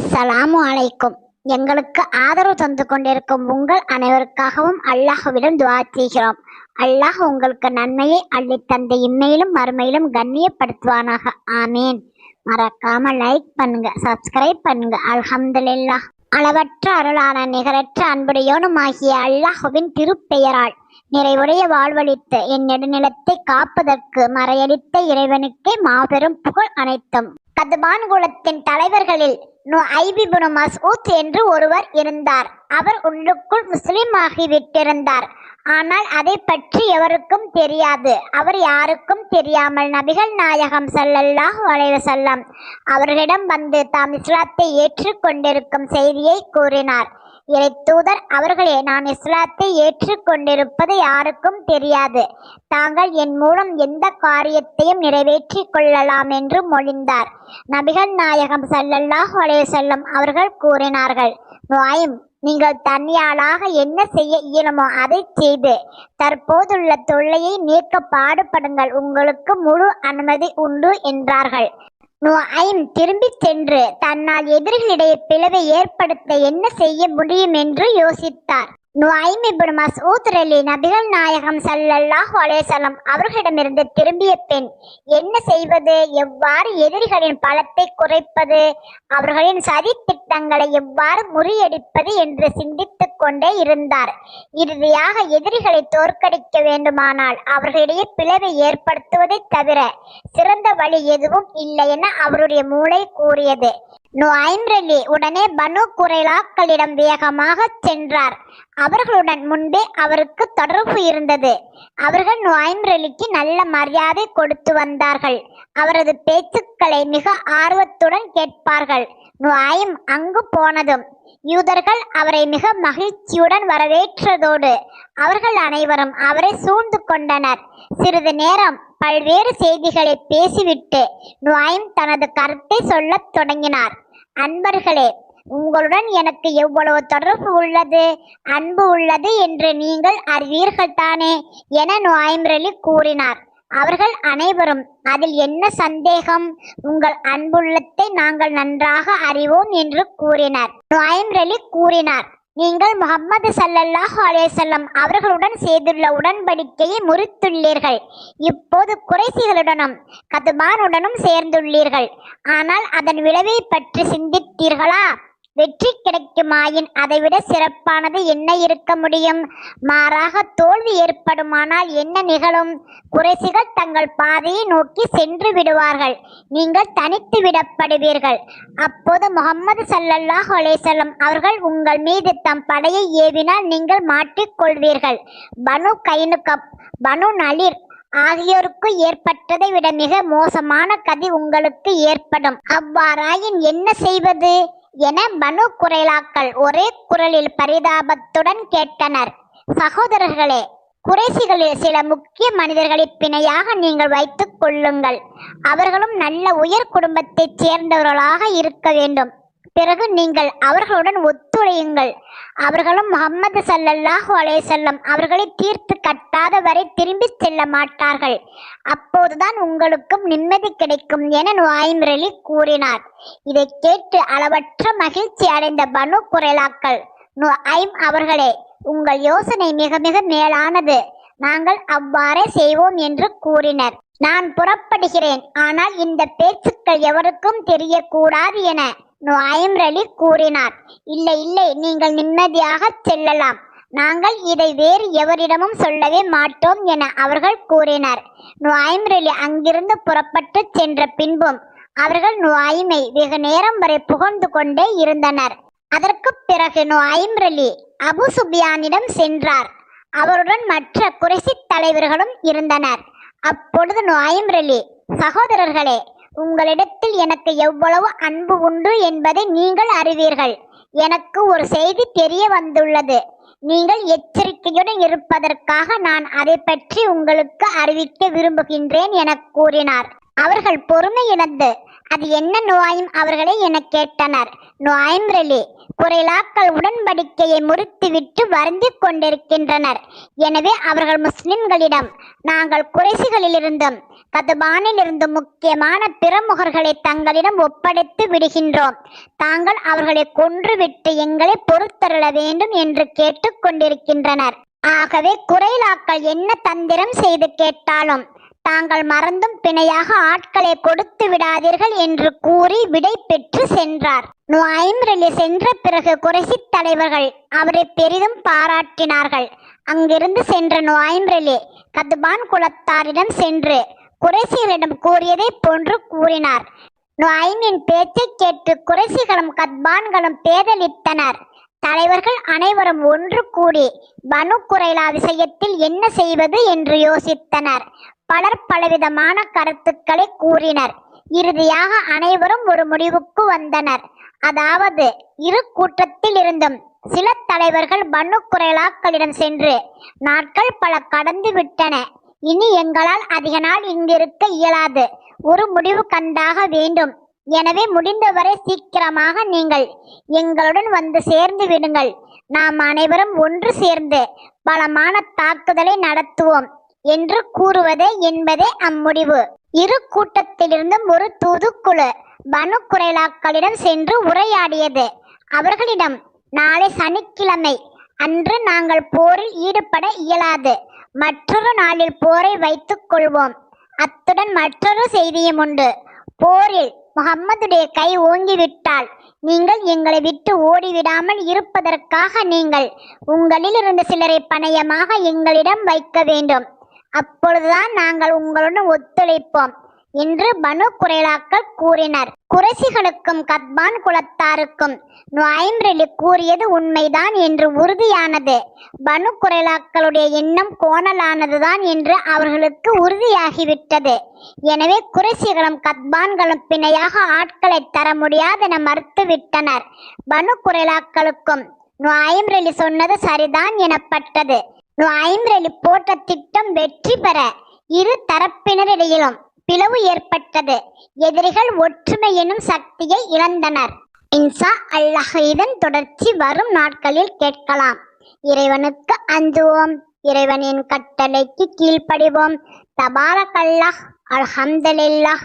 அஸ்ஸலாமு அலைக்கும். எங்களுக்கு ஆதரவு தந்து கொண்டிருக்கும் உங்கள் அனைவருக்காகவும் அல்லாஹ்விடம் துஆ செய்கிறோம். அல்லாஹ் உங்களுக்கு நன்மையை அள்ளித் தந்து இம்மையிலும் மறுமையிலும் கண்ணியப்படுத்துவானாக. ஆமீன். மறக்காம லைக் பண்ணுங்க, சப்ஸ்கிரைப் பண்ணுங்க. அல்ஹம்துலில்லாஹ். அளவற்ற அருளான நிகரற்ற அன்புடையோனுமாகிய அல்லாஹ்வின் திருப்பெயரால் நிறைவுடைய வாழ்வளித்த என் நெடுநிலத்தை காப்பதற்கு மறையளித்த இறைவனுக்கே மாபெரும் புகழ் அனைத்தும். கதுபான் குலத்தின் தலைவர்களில் நுஐப் இப்னு மஸ்ஊத் என்று ஒருவர் இருந்தார். அவர் உள்ளுக்குள் முஸ்லிம் ஆகிவிட்டிருந்தார். ஆனால் அதை பற்றி எவருக்கும் தெரியாது. அவர் யாருக்கும் தெரியாமல் நபிகள் நாயகம் ஸல்லல்லாஹு அலைஹி வஸல்லம் அவர்களிடம் வந்து தாம் இஸ்லாத்தை ஏற்றுக் கொண்டிருக்கும் செய்தியை கூறினார். இறைத்தூதர் அவர்களே, நான் இஸ்லாத்தை ஏற்றுக் கொண்டிருப்பது யாருக்கும் தெரியாது. தாங்கள் என் மூலம் எந்த காரியத்தையும் நிறைவேற்றிக் கொள்ளலாம் என்று மொழிந்தார். நபிகள் நாயகம் ஸல்லல்லாஹு அலைஹி வஸல்லம் அவர்கள் கூறினார்கள், நுஐம், நீங்கள் தனியாளாக என்ன செய்ய இயலுமோ அதை செய்து தற்போதுள்ள தொல்லையை நீக்க பாடுபடுங்கள். உங்களுக்கு முழு அனுமதி உண்டு என்றார்கள். நுஐம் திரும்பி சென்று தன்னால் எதிரிகளிடையே பிளவை ஏற்படுத்த என்ன செய்ய முடியும் என்று யோசித்தார். நுஐம் இப்னு மஸ்ஊத் நபிகள் நாயகம் ஸல்லல்லாஹு அலைஹி வஸல்லம் அவர்களிடமிருந்து திரும்பிய பின் என்ன செய்வது, எவ்வாறு எதிரிகளின் பலத்தை குறைப்பது, அவர்களின் சதி திட்டங்களை எவ்வாறு முறியடிப்பது என்று சிந்தித்துக் கொண்டே இருந்தார். இறுதியாக எதிரிகளை தோற்கடிக்க வேண்டுமானால் அவர்களிடையே பிளவை ஏற்படுத்துவதை தவிர சிறந்த வழி எதுவும் இல்லை என அவருடைய மூளை கூறியது. நுஐம் உடனே பனு குறைலாக்களிடம் வேகமாக சென்றார். அவர்களுடன் முன்பே அவருக்கு தொடர்பு இருந்தது. அவர்கள் நுஐம் நல்ல மரியாதை கொடுத்து வந்தார்கள். அவரது பேச்சுக்களை மிக ஆர்வத்துடன் கேட்பார்கள். நுஐம் அங்கு போனதும் யூதர்கள் அவரை மிக மகிழ்ச்சியுடன் வரவேற்றதோடு அவர்கள் அனைவரும் அவரை சூழ்ந்து கொண்டனர். சிறிது நேரம் பல்வேறு செய்திகளை பேசிவிட்டு நுஐம் தனது கருத்தை சொல்லத் தொடங்கினார். அன்பர்களே, உங்களுடன் எனக்கு எவ்வளவு தொடர்பு உள்ளது, அன்பு உள்ளது என்று நீங்கள் அறிவீர்கள் தானே என நுஐம் கூறினார். அவர்கள் அனைவரும், அதில் என்ன சந்தேகம், உங்கள் அன்புள்ளத்தை நாங்கள் நன்றாக அறிவோம் என்று கூறினர். நுஐம் கூறினார், நீங்கள் முஹம்மது ஸல்லல்லாஹு அலைஹி வஸல்லம் அவர்களுடன் செய்துள்ள உடன்படிக்கையை முறித்துள்ளீர்கள். இப்போது குறைசிகளுடனும் கதுபானுடனும் சேர்ந்துள்ளீர்கள். ஆனால் அதன் விளைவை பற்றி சிந்தித்தீர்களா? வெற்றி கிடைக்குமாயின் அதைவிட சிறப்பானது என்ன இருக்க முடியும்? மாறாக தோல்வி ஏற்படுமானால் என்ன நிகழும்? குறைசிகள் தங்கள் பாதையை நோக்கி சென்று விடுவார்கள். நீங்கள் தனித்து விடப்படுவீர்கள். அப்போது முஹம்மது ஸல்லல்லாஹு அலைஹி வஸல்லம் அவர்கள் உங்கள் மீது தம் படையை ஏவினால் நீங்கள் மாட்டிக்கொள்வீர்கள். பனு கைனுகப், பனு நலீர் ஆகியோருக்கு ஏற்பட்டதை விட மிக மோசமான கதி உங்களுக்கு ஏற்படும். அவ்வாறாயின் என்ன செய்வது என பனு குறைலாக்கள் ஒரே குரலில் பரிதாபத்துடன் கேட்டனர். சகோதரர்களே, குறைசிகளில் சில முக்கிய மனிதர்களை பிணையாக நீங்கள் வைத்துக் கொள்ளுங்கள். அவர்களும் நல்ல உயர் குடும்பத்தைச் சேர்ந்தவர்களாக இருக்க வேண்டும். பிறகு நீங்கள் அவர்களுடன் ஒத்துழையுங்கள். அவர்களும் முஹம்மது ஸல்லல்லாஹு அலைஹி வஸல்லம் அவர்களை தீர்த்து கட்டாத வரை திரும்பி செல்ல மாட்டார்கள். அப்போதுதான் உங்களுக்கும் நிம்மதி கிடைக்கும் என நுஐம் கூறினார். இதை கேட்டு அளவற்ற மகிழ்ச்சி அடைந்த பனு குறைலாக்கள், நுஐம் அவர்களே, உங்கள் யோசனை மிக மிக மேலானது. நாங்கள் அவ்வாறே செய்வோம் என்று கூறினர். நான் புறப்படுகிறேன். ஆனால் இந்த பேச்சுக்கள் எவருக்கும் தெரியக்கூடாது என நுஐம் கூறினார். இல்லை இல்லை, நீங்கள் நிம்மதியாக செல்லலாம். நாங்கள் இதை வேறு எவரிடமும் சொல்லவே மாட்டோம் என அவர்கள் கூறினர். நுஐம் அங்கிருந்து புறப்பட்டு சென்ற பின்பும் அவர்கள் நுஐமை வெகு நேரம் வரை புகழ்ந்து கொண்டே இருந்தனர். அதற்கு பிறகு நுஐம் அபு சுபியானிடம் சென்றார். அவருடன் மற்ற குறைசி தலைவர்களும் இருந்தனர். அப்பொழுது நுஐம், சகோதரர்களே, உங்களிடத்தில் எனக்கு எவ்வளவு அன்பு உண்டு என்பதை நீங்கள் அறிவீர்கள். எனக்கு ஒரு செய்தி தெரிய வந்துள்ளது. நீங்கள் எச்சரிக்கையுடன் இருப்பதற்காக நான் அதை பற்றி உங்களுக்கு அறிவிக்க விரும்புகின்றேன் என கூறினார். அவர்கள் பொறுமை இழந்து அது என்ன நுவாயும் அவர்களே எனக் கேட்டனர். நுவாயும் ரலி, குறைலாக்கள் உடன்படிக்கையை முறித்துவிட்டு வருந்திக் கொண்டிருக்கின்றனர். எனவே அவர்கள் முஸ்லிம்களிடம், நாங்கள் குறைசிகளிலிருந்தும் கதுபானிலிருந்தும் முக்கியமான பிரமுகர்களை தங்களிடம் ஒப்படைத்து விடுகின்றோம். தாங்கள் அவர்களை கொன்றுவிட்டு எங்களை பொறுத்தருள வேண்டும் என்று கேட்டுக் கொண்டிருக்கின்றனர். ஆகவே குறைலாக்கள் என்ன தந்திரம் செய்து கேட்டாலும் தாங்கள் மறந்தும் பிணையாக ஆட்களை கொடுத்து விடாதீர்கள் என்று கூறி விடை பெற்று சென்றார். நுவாயும் ரலி சென்ற பிறகு குறைசி தலைவர்கள் அவரை பெரிதும் பாராட்டினார்கள். அங்கிருந்து சென்ற நுவாயும் ரலி கதுபான் குலத்தாரிடம் சென்று குறைசிகளிடம் கூறியதை போன்று கூறினார். நுவாயிமின் பேச்சை கேட்டு குறைசிகளும் கத்பான்களும் பேதலித்தனர். தலைவர்கள் அனைவரும் ஒன்று கூடி பனு குறைலா விஷயத்தில் என்ன செய்வது என்று யோசித்தனர். பலர் பலவிதமான கருத்துக்களை கூறினர். இறுதியாக அனைவரும் ஒரு முடிவுக்கு வந்தனர். அதாவது, இரு கூட்டத்தில் இருந்தும் சில தலைவர்கள் பனு குறைலாக்களிடம் சென்று, நாட்கள் பல கடந்து விட்டன, இனி எங்களால் அதிக நாள் இங்கிருக்க இயலாது, ஒரு முடிவு கண்டாக வேண்டும். எனவே முடிந்தவரை சீக்கிரமாக நீங்கள் எங்களுடன் வந்து சேர்ந்து விடுங்கள். நாம் அனைவரும் ஒன்று சேர்ந்து பலமான தாக்குதலை நடத்துவோம் என்று கூறுவதே என்பதே அம்முடிவு. இரு கூட்டத்திலிருந்தும் ஒரு தூதுக்குழு பனு குறைலாக்களிடம் சென்று உரையாடியது. அவர்களிடம், நாளை சனிக்கிழமை அன்று நாங்கள் போரில் ஈடுபட இயலாது, மற்றொரு நாளில் போரை வைத்துக் கொள்வோம். அத்துடன் மற்றொரு செய்தியும் உண்டு. போரில் முகம்மதுடைய கை ஓங்கிவிட்டால் நீங்கள் எங்களை விட்டு ஓடிவிடாமல் இருப்பதற்காக நீங்கள் உங்களில் இருந்து சிலரை பணயமாக எங்களிடம் வைக்க வேண்டும். அப்பொழுதுதான் நாங்கள் உங்களுடன் ஒத்துழைப்போம் என்று பனு குறைலாக்கள் கூறினர். குறைசிகளுக்கும் கத்பான் குலத்தாருக்கும் நுவாயும் ரலி கூறியது உண்மைதான் என்று உறுதியானது. பனு குறைலாக்களுடைய எண்ணம் கோணலானதுதான் என்று அவர்களுக்கு உறுதியாகிவிட்டது. எனவே குறைசிகளும் கத்பான்களும் பிணையாக ஆட்களை தர முடியாதென மறுத்துவிட்டனர். பனு குறைலாக்களுக்கும் நுவாயும் ரலி சொன்னது சரிதான் எனப்பட்டது. நுவாயும் ரலி போட்ட திட்டம் வெற்றி பெற இரு தரப்பினரிடையிலும் பிளவு ஏற்பட்டது. எதிரிகள் ஒற்றுமை எனும் சக்தியை இழந்தனர். இன்ஷா அல்லாஹ் இதன் தொடர்ச்சி வரும் நாட்களில் கேட்கலாம். இறைவனுக்கு அஞ்சுவோம், இறைவனின் கட்டளைக்கு கீழ்ப்படிவோம். தபாரக் அல்லாஹ், அல்ஹம்துலில்லாஹ்.